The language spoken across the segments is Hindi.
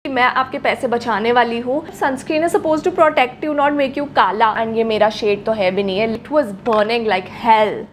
मैं आपके पैसे बचाने वाली हूँ। Sunscreen is suppose to protect you, not make you काला। एंड ये मेरा शेड तो है भी नहीं है, it was burning like hell.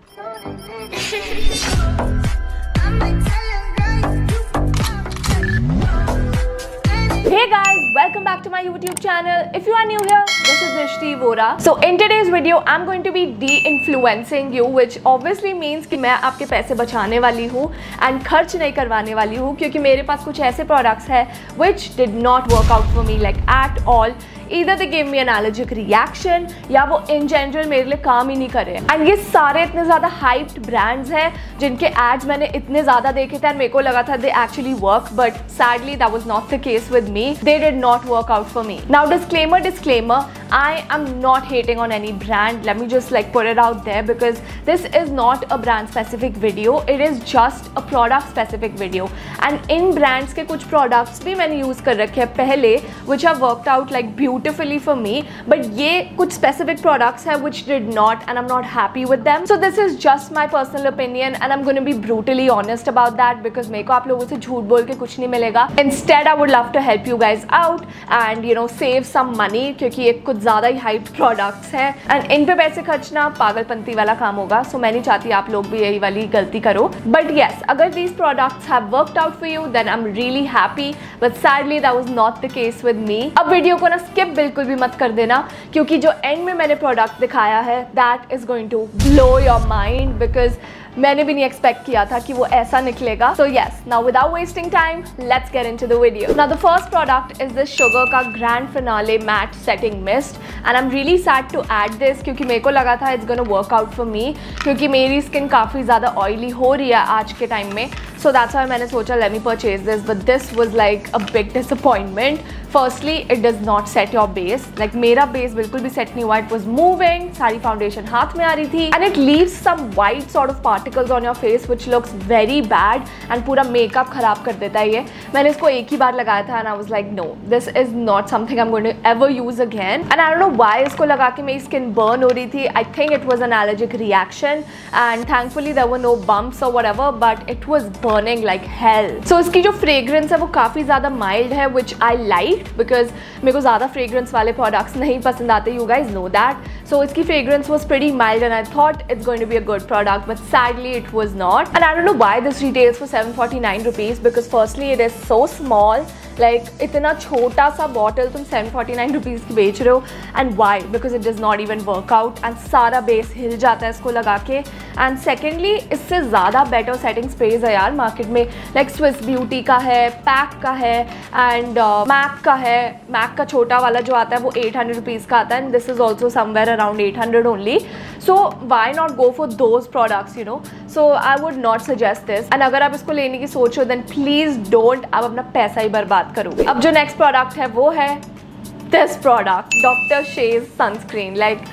Hey guys, welcome back to my YouTube channel. If you are new here, this is Drishti Vora. So in today's video, I'm going to be de-influencing you, which obviously means कि मैं आपके पैसे बचाने वाली हूँ and खर्च नहीं करवाने वाली हूँ, क्योंकि मेरे पास कुछ ऐसे products हैं which did not work out for me like at all. Either they gave me an allergic reaction या वो in general मेरे लिए काम ही नहीं कर रहे। एंड ये सारे इतने ज़्यादा hyped brands हैं जिनके ads मैंने इतने ज़्यादा देखे थे और मेरे को लगा था they actually work, but sadly that was not the case with me. They did not work out for me. Now disclaimer, I am not hating on any brand. Let me just like put it out there because this is not a brand specific video. It is just a product specific video. And in brands के कुछ products भी मैंने use कर रखे हैं पहले which have worked out like beautifully for me, but ये कुछ specific products हैं which did not, and I'm not happy with them. So this is just my personal opinion and I'm going to be brutally honest about that because मेरे को आप लोगों से झूठ बोल के कुछ नहीं मिलेगा. Instead I would love to help you guys out and you know save some money क्योंकि ये कुछ ज़्यादा ही hyped products हैं and इन पे पैसे खर्चना पागलपंती वाला काम होगा. So मैं नहीं चाहती आप लोग भी यही वाली गलती करो. But yes, अगर these products have worked out for you then I'm really happy, but sadly that was not the case with me. अब वीडियो को ना skip बिल्कुल भी मत कर देना क्योंकि जो एंड में मैंने प्रोडक्ट दिखाया है that is going to blow your mind because मैंने भी नहीं एक्सपेक्ट किया था कि वो ऐसा निकलेगा. So yes, now without wasting time let's get into the video. Now the first product is this sugar का grand finale mat setting mist and I am really sad to add this क्योंकि मेरे को लगा था it's gonna work out for me क्योंकि मेरी स्किन काफ़ी ज़्यादा ऑयली हो रही है आज के टाइम में. सो दैट्स व्हाई मैंने सोचा let me purchase this, but this was like a big disappointment. Firstly it does not set your base. Like मेरा बेस बिल्कुल भी सेट नहीं हुआ. इट वॉज मूविंग, सारी फाउंडेशन हाथ में आ रही थी and it leaves some white sort of particles on your face which looks very bad and पूरा मेकअप खराब कर देता है ये. मैंने इसको एक ही बार लगाया था and I was like no, this is not something I am going to ever use again. And I don't know why इसको लगा के मेरी स्किन बर्न हो रही थी. I think it was an allergic reaction and thankfully there were no bumps और whatever, but it was burning like hell. So इसकी जो फ्रेग्रेंस है वो काफ़ी ज़्यादा माइल्ड है विच आई लाइक बिकॉज मेरे को ज़्यादा फ्रेग्रेंस वाले प्रोडक्ट्स नहीं पसंद आते. You guys know that. So इसकी fragrance was pretty mild and I thought it's going to be a good product, but sadly it was not. And I don't know why this retails for 749 rupees because firstly it is so small. Like इतना छोटा सा बॉटल तुम 749 रुपीज़ की बेच रहे हो. And why? Because it does not even work out and सारा बेस हिल जाता है इसको लगा के. एंड सेकेंडली इससे ज़्यादा बेटर सेटिंग स्प्रेज है यार मार्केट में. लाइक स्विस ब्यूटी का है, पैक का है एंड मैक का है. मैक का छोटा वाला जो आता है वो 800 रुपीज़ का आता है and this is also somewhere around 800 only. So why not go for those products, you know. So I would not suggest this. And अगर आप इसको लेने की सोचो देन प्लीज़ डोंट. आप अपना पैसा ही बर्बाद करोगे. अब जो नेक्स्ट प्रोडक्ट है वो है this product, doctor she's sunscreen. Like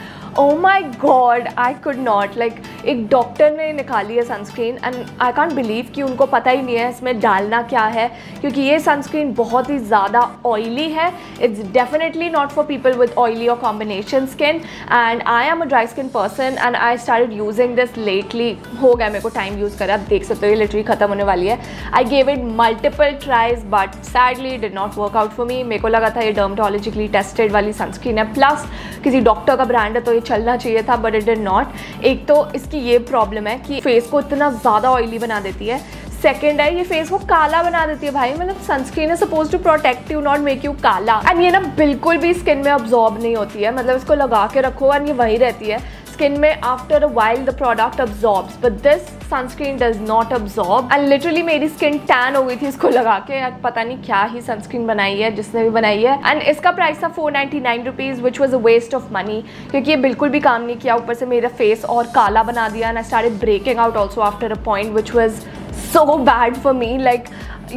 oh my god, I could not. like एक डॉक्टर ने निकाली है sunscreen and I can't believe कि उनको पता ही नहीं है इसमें डालना क्या है क्योंकि ये सनस्क्रीन बहुत ही ज़्यादा ऑयली है. It's definitely not for people with oily और combination skin and I am a dry skin person and I started using this lately. हो गया मेरे को टाइम यूज़ करा. आप देख सकते हो ये लिटरली ख़त्म होने वाली है. I gave it multiple tries but sadly did not work out for मी. मेरे को लगा था ये डर्मेटोलॉजिकली टेस्टेड वाली सनस्क्रीन है प्लस किसी डॉक्टर का ब्रांड है तो ये चलना चाहिए था, बट इट डिड नॉट. एक तो इसकी ये प्रॉब्लम है कि फेस को इतना ज़्यादा ऑयली बना देती है. सेकेंड है ये फेस को काला बना देती है. भाई मतलब sunscreen is suppose to protect you, not make you काला. एंड ये ना बिल्कुल भी स्किन में अब्जॉर्ब नहीं होती है. मतलब इसको लगा के रखो एंड ये वहीं रहती है स्किन में. After a while the product absorbs but this sunscreen does not absorb. And literally मेरी स्किन टैन हो गई थी इसको लगा के. पता नहीं क्या ही सनस्क्रीन बनाई है जिसने भी बनाई है. एंड इसका प्राइस था 499 rupees which was a waste of money क्योंकि ये बिल्कुल भी काम नहीं किया. ऊपर से मेरा फेस और काला बना दिया and I started breaking out also after a point which was so bad for me. Like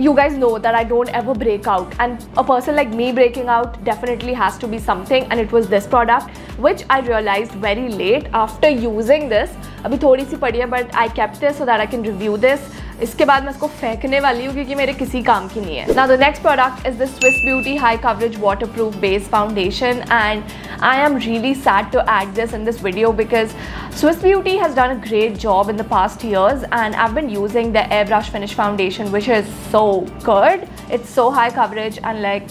you guys know that I don't ever break out and a person like me breaking out definitely has to be something and it was this product which I realized very late after using this. अभी थोड़ी सी पड़ी है but I kept this so that I can review this. इसके बाद मैं इसको फेंकने वाली हूँ क्योंकि मेरे किसी काम की नहीं है. Now the next product is this Swiss Beauty High Coverage Waterproof Base Foundation and I am really sad to add this in this video because Swiss Beauty has done a great job in the past years and I've been using the Airbrush Finish Foundation which is so good. It's so high coverage and like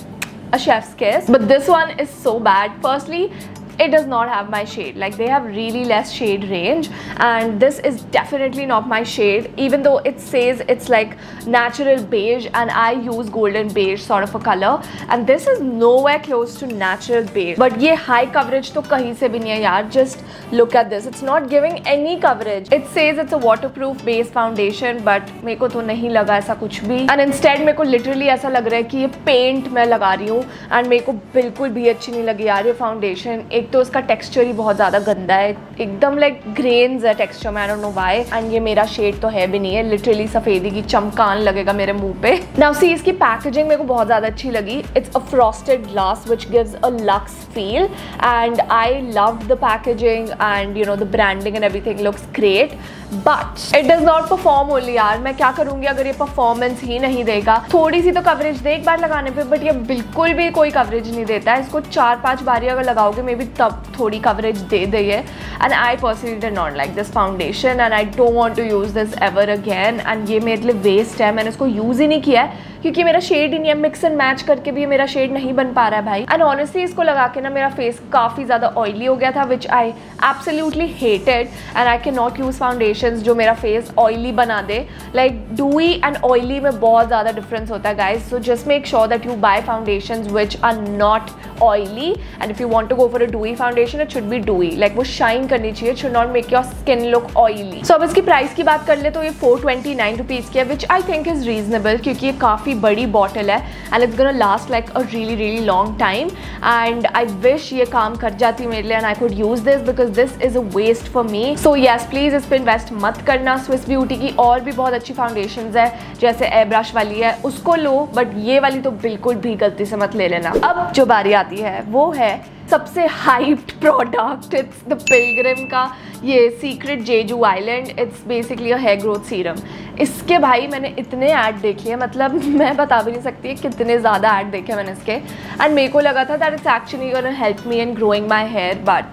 a chef's kiss. But this one is so bad. Firstly, it does not have my shade. Like, they have really less shade range, and this is definitely not my shade, even though it says it's like natural beige and I use golden beige sort of a color, and this is nowhere close to natural beige. But ये high coverage तो कहीं से भी नहीं है यार. Just look at this. It's not giving any coverage. It says it's a waterproof base foundation, but मेरे को तो नहीं लगा ऐसा कुछ भी. And instead मेरे को literally ऐसा लग रहा है कि ये पेंट मैं लगा रही हूँ, and मेरे को बिल्कुल भी अच्छी नहीं लगी यार ये फाउंडेशन. एक तो उसका टेक्सचर ही बहुत ज़्यादा गंदा है, एकदम लाइक ग्रेन्स है टेक्सचर में. आई डोंट नो व्हाई. एंड ये मेरा शेड तो है भी नहीं है. लिटरली सफ़ेदी की चमकान लगेगा मेरे मुंह पे. नाउ सी, इसकी पैकेजिंग मेरे को बहुत ज़्यादा अच्छी लगी. It's a frosted glass which gives a lux feel, and I love the packaging, and you know the branding and everything looks great, but it does not perform only यार. मैं क्या करूँगी अगर ये परफॉर्मेंस ही नहीं देगा. थोड़ी सी तो कवरेज दे एक बार लगाने पे, बट ये बिल्कुल भी कोई कवरेज नहीं देता है. इसको 4-5 बारी अगर लगाओगे मे बी तब थोड़ी कवरेज दे दी है. And I personally did not like this foundation, and I don't want to use this ever again. And ये मेरे लिए वेस्ट है. मैंने इसको यूज़ ही नहीं किया है क्योंकि मेरा शेड ही नहीं है. मिक्स एंड मैच करके भी मेरा शेड नहीं बन पा रहा है भाई. एंड ऑनेस्टली इसको लगा के ना मेरा फेस काफ़ी ज़्यादा ऑयली हो गया था, which I absolutely hated. And I can not use foundations जो मेरा फेस ऑयली बना दे. लाइक डूई एंड ऑयली में बहुत ज़्यादा डिफरेंस होता है guys. So just make sure that you buy foundations which are not oily, and if you want to go for a dewy foundation it should be dewy. Like वो शाइन करनी चाहिए. It should not make your skin look oily. सो अब इसकी प्राइस की बात कर ले तो ये 429 रुपीज़ की है, विच आई थिंक इज़ रीजनेबल क्योंकि ये काफ़ी बड़ी बॉटल है and it's gonna last like a really long time. And I wish ये काम कर जाती मेरे लिए and I could use this because this is a waste for me. So yes, please इस पे इन्वेस्ट मत करना. स्विस ब्यूटी की और भी बहुत अच्छी फाउंडेशंस है, जैसे एयर ब्रश वाली है, उसको लो, बट ये वाली तो बिल्कुल भी गलती से मत ले लेना. अब जो बारी आती है वो है सबसे hyped product. It's the Pilgrim का ये secret Jeju island. It's basically a hair growth serum. इसके भाई मैंने इतने ऐड देखे हैं, मतलब मैं बता भी नहीं सकती कितने ज़्यादा ऐड देखे मैंने इसके. एंड मेरे को लगा था that it's actually gonna help me in growing my hair, but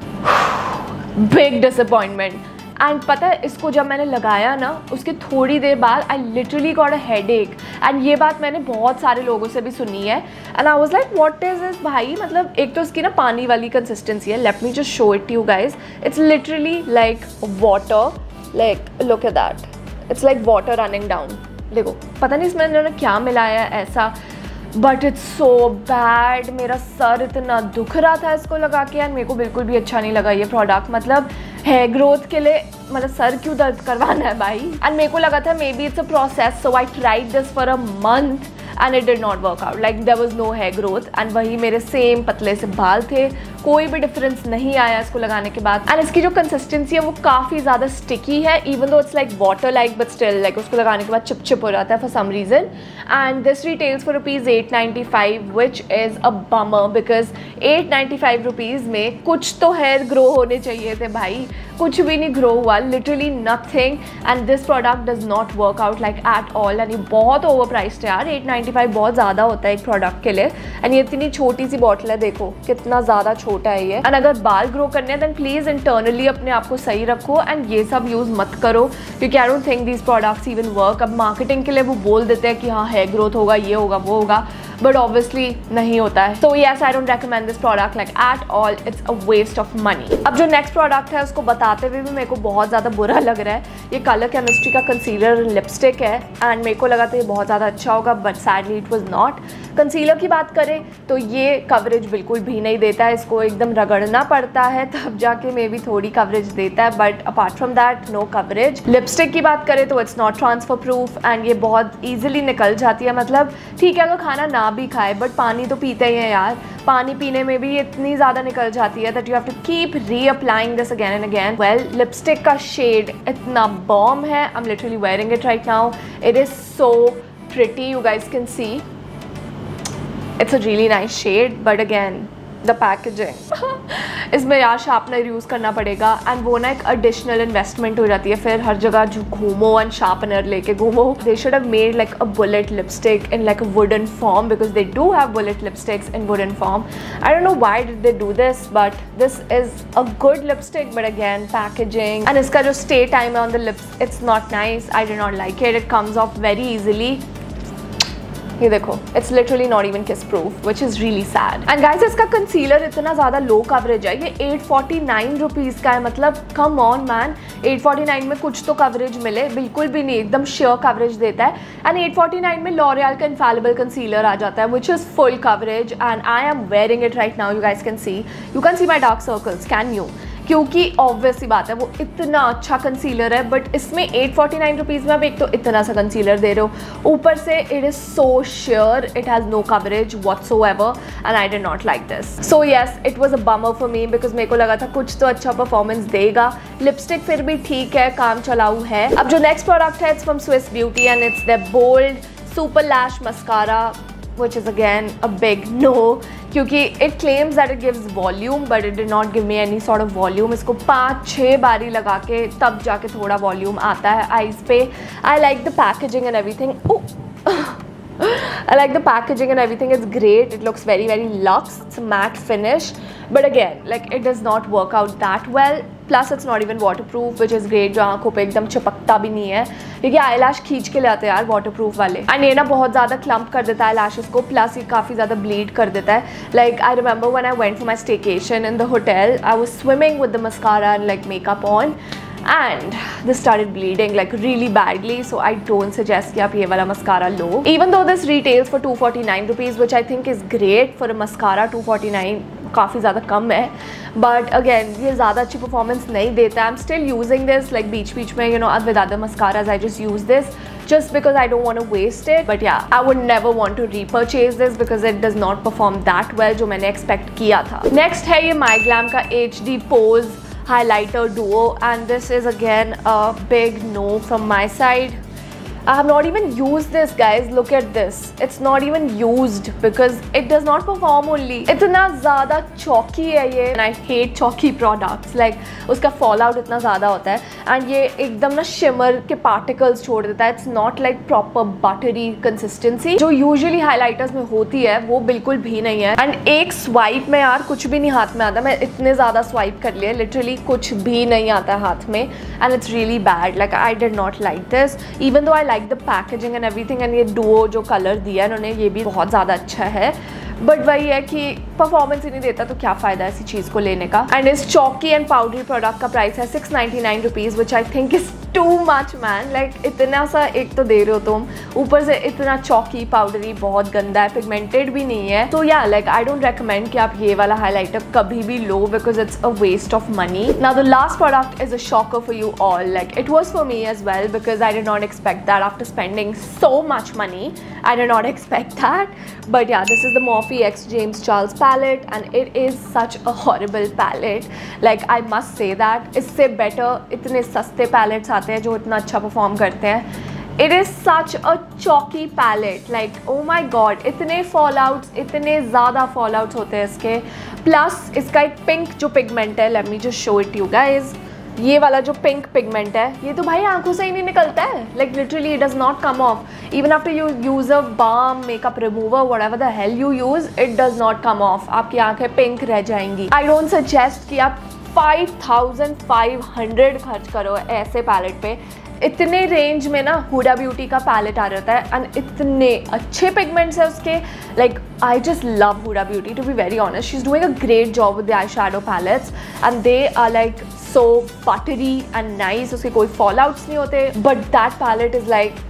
big disappointment. And पता है इसको जब मैंने लगाया ना उसके थोड़ी देर बाद I literally got a headache. And ये बात मैंने बहुत सारे लोगों से भी सुनी है. And I was like what is this भाई. मतलब एक तो इसकी ना पानी वाली कंसिस्टेंसी है. Let me just show it to you guys. It's literally like water. Like look at that. It's like water running down. देखो पता नहीं इसमें इन्होंने क्या मिलाया है ऐसा, बट इट्स सो बैड. मेरा सर इतना दुख रहा था इसको लगा के, एंड मेरे को बिल्कुल भी अच्छा नहीं लगा ये प्रोडक्ट. मतलब हेयर ग्रोथ के लिए मतलब सर क्यों दर्द करवाना है भाई. एंड मेरे को लगा था maybe it's a process, so I tried this for a month and it did not work out. Like there was no hair growth, and वही मेरे सेम पतले से बाल थे. कोई भी डिफरेंस नहीं आया इसको लगाने के बाद. एंड इसकी जो कंसिस्टेंसी है वो काफ़ी ज़्यादा स्टिकी है, even though it's like water like, but still like उसको लगाने के बाद चिप हो जाता है for some reason. And this retails for ₹895, which is a bummer because 895 rupees में कुछ तो हेयर ग्रो होने चाहिए थे भाई. कुछ भी नहीं ग्रो हुआ, literally nothing. And this product does not work out like at all. And ये बहुत ओवर प्राइस्ड है यार. 895 बहुत ज़्यादा होता है एक प्रोडक्ट के लिए. एंड ये इतनी छोटी सी बॉटल है, देखो कितना ज़्यादा छोटा है ये. एंड अगर बाल ग्रो करने हैं देन प्लीज़ इंटरनली अपने आप को सही रखो एंड ये सब यूज़ मत करो, क्योंकि I don't think these products even work. अब मार्केटिंग के लिए वो बोल देते हैं कि हाँ हेयर ग्रोथ होगा, ये होगा, वो होगा, बट ऑब्वियसली नहीं होता है. So yes, I don't recommend this product like at all. It's a waste of money. अब जो नेक्स्ट प्रोडक्ट है उसको बताते हुए भी मेरे को बहुत ज़्यादा बुरा लग रहा है. ये कलर केमिस्ट्री का कंसीलर लिपस्टिक है, एंड मेरे को लगा था ये बहुत ज़्यादा अच्छा होगा, but sadly it was not. Concealer की बात करें तो ये कवरेज बिल्कुल भी नहीं देता है. इसको एकदम रगड़ना पड़ता है तब जाके मे भी थोड़ी कवरेज देता है, but apart from that no coverage. Lipstick की बात करें तो it's not transfer proof, and ये बहुत ईजिली निकल जाती है. मतलब ठीक है अगर खाना ना भी खाए बट पानी तो पीते ही हैं यार. पानी पीने में भी इतनी ज़्यादा निकल जाती है that you have to keep reapplying this again and again. Well, lipstick का शेड इतना बॉम है. I am literally wearing it right now. It is so pretty, you guys can see. It's a really nice shade, but again the packaging इसमें यार शार्पनर यूज़ करना पड़ेगा, एंड वो ना एक एडिशनल इन्वेस्टमेंट हो जाती है. फिर हर जगह जो घूमो एंड शार्पनर लेके घूमो. They should have made like a bullet lipstick in like a wooden form, because they do have bullet lipsticks in wooden form. I don't know why did they do this, but this is a good lipstick, but again packaging and इसका जो स्टे टाइम है on the lips, it's not nice. I did not like it. It comes of very easily. ये देखो, इट्स लिटरली नॉट इवन किस proof, which is really sad. And guys इसका कंसीलर इतना ज़्यादा लो कवरेज है, ये 849 रुपीज़ का है। मतलब कम ऑन मैन, 849 में कुछ तो कवरेज मिले, बिल्कुल भी नहीं, एकदम श्योर कवरेज देता है। एंड 849 में लॉरियल का इनफैलिबल कंसीलर आ जाता है, which is full coverage. And I am wearing it right now, you guys can see my dark circles, can you? क्योंकि ऑब्वियस सी बात है वो इतना अच्छा कंसीलर है, बट इसमें 849 रुपीज़ में आप एक तो इतना सा कंसीलर दे रहे हो, ऊपर से it is so sure it has no coverage whatsoever, and I did not like this. So yes, it was a bummer for me, because मेरे को लगा था कुछ तो अच्छा परफॉर्मेंस देगा। लिपस्टिक फिर भी ठीक है, काम चलाऊ है। अब जो नेक्स्ट प्रोडक्ट है, it's from Swiss Beauty and it's the bold super lash mascara, which is again a big no, क्योंकि it claims that it gives volume but it did not give me any sort of volume। इसको 5-6 बारी लगा के तब जाके थोड़ा वॉल्यूम आता है आईज पे। I like the packaging and everything. I like the packaging and everything, it's great, it looks very luxe, it's a matte finish, but again like it does not work out that well, plus it's not even waterproof, which is great, जो आँखों पे एकदम चिपकता भी नहीं है, क्योंकि आई लैश खींच के ले आते हैं यार वाटरप्रूफ वाले। एंड ये ना बहुत ज़्यादा क्लम्प कर देता है लैशेस को, प्लस ये काफ़ी ज़्यादा ब्लीड कर देता है। Like I remember when I went for my staycation in the hotel, I was swimming with the mascara and like makeup on, and this started bleeding like really badly, so I don't suggest कि आप ये वाला mascara low. Even though this retails for 249 rupees, which I think is great for a mascara, 249 काफ़ी ज़्यादा कम है, but again ये ज़्यादा अच्छी परफॉर्मेंस नहीं देता। I'm still using this like बीच में, you know, with other mascaras I just use this just because I don't want to waste it, but yeah, I would never want to repurchase this because it does not perform that well जो मैंने expect किया था। Next है ये MyGlam का HD Pose highlighter duo, and this is again a big no from my side. I have not even used this, guys. Look at this. It's not even used because it does not perform only. इतना ज़्यादा chalky है ये, and I hate chalky products. Like उसका fallout इतना ज़्यादा होता है, and ये एकदम ना shimmer के particles छोड़ देता है. It's not like proper buttery consistency जो usually highlighters में होती है, वो बिल्कुल भी नहीं है. And एक swipe में यार कुछ भी नहीं हाथ में आता. मैं इतने ज़्यादा swipe कर लिए, literally कुछ भी नहीं आता हाथ में, and it's really bad. Like I did not like this, even though I like the packaging and everything, and ये duo जो कलर दिया है इन्होंने ये भी बहुत ज़्यादा अच्छा है, बट वही है कि परफॉर्मेंस ही नहीं देता तो क्या फ़ायदा ऐसी चीज़ को लेने का। एंड इस चॉकी एंड पाउडरी प्रोडक्ट का प्राइस है 699 rupees, which I think is too much man. Like इतना सा एक तो दे रहे हो तुम, ऊपर से इतना चॉकी पाउडरी, बहुत गंदा है, पिगमेंटेड भी नहीं है। तो या लाइक आई डोंट रेकमेंड कि आप ये वाला हाईलाइटर कभी भी लो, because it's a waste of money. Now the last product is a shocker for you all, like it was for me as well, because I did not expect that after spending so much money, I did not expect that, but yeah this is the Morphe X James Charles palette, and it is such a horrible palette. Like I must say that इससे better इतने सस्ते palettes आते हैं जो इतना अच्छा perform करते हैं. It is such a chalky palette. Like oh my god, इतने fallouts, इतने ज़्यादा fallouts होते हैं इसके. Plus इसका एक pink जो pigment है, let me just show it to you guys. ये वाला जो पिंक पिगमेंट है, ये तो भाई आंखों से ही नहीं निकलता है. Like literally it does not come off even after you use a balm, makeup remover, whatever the hell you use, it does not come off. आपकी आंखें पिंक रह जाएंगी. आई डोंट सजेस्ट कि आप 5500 खर्च करो ऐसे पैलेट पे. इतने रेंज में ना हुडा ब्यूटी का पैलेट आ जाता है, एंड इतने अच्छे पिगमेंट्स है उसके. Like I just love Huda Beauty, to be very honest. She is doing a great job with the eyeshadow palettes, and they are like so buttery and nice. उसके कोई fallouts नहीं होते, but that palette is like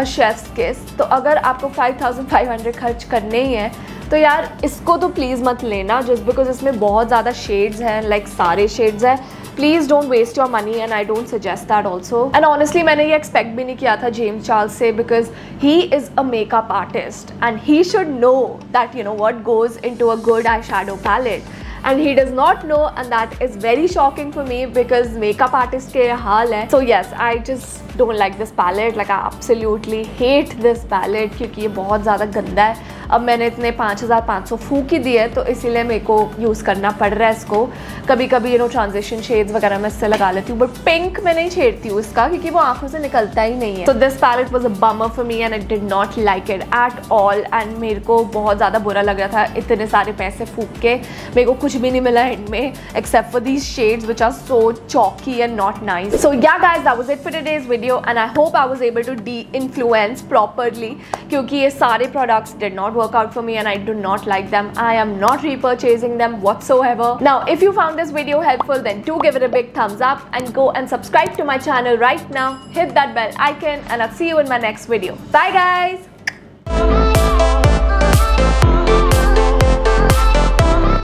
a chef's kiss. तो अगर आपको 5500 खर्च करने ही हैं तो यार इसको तो प्लीज़ मत लेना, just because इसमें बहुत ज़्यादा शेड्स हैं, लाइक सारे शेड्स हैं. Please don't waste your money, and I don't suggest that also. And honestly मैंने ये एक्सपेक्ट भी नहीं किया था जेम्स चार्ल्स से, because he is a makeup artist and he should know that you know what goes into a good eyeshadow palette. And he does not know, and that is very shocking for me because makeup artist के हाल है. So yes, I just don't like this palette. Like I absolutely hate this palette क्योंकि ये बहुत ज़्यादा गंदा है. अब मैंने इतने 5500 फूक ही दिए, तो इसीलिए मेरे को यूज़ करना पड़ रहा है इसको। कभी कभी ट्रांजिशन शेड्स वगैरह मैं इससे लगा लेती हूँ, बट पिंक मैं नहीं छेड़ती हूँ इसका, क्योंकि वो आंखों से निकलता ही नहीं है। So this palette was a bummer for me and I did not like it at all, and मेरे को बहुत ज़्यादा बुरा लग रहा था इतने सारे पैसे फूक के मेरे को कुछ भी नहीं मिला एंड में, except for these shades which are so chalky and not nice. So yeah guys, that was it for today's video and I hope I was able to de-influence properly, क्योंकि ये सारे products did not work out for me and I do not like them. I am not repurchasing them whatsoever. Now, if you found this video helpful, then do give it a big thumbs up and go and subscribe to my channel right now. Hit that bell icon and I'll see you in my next video. Bye guys!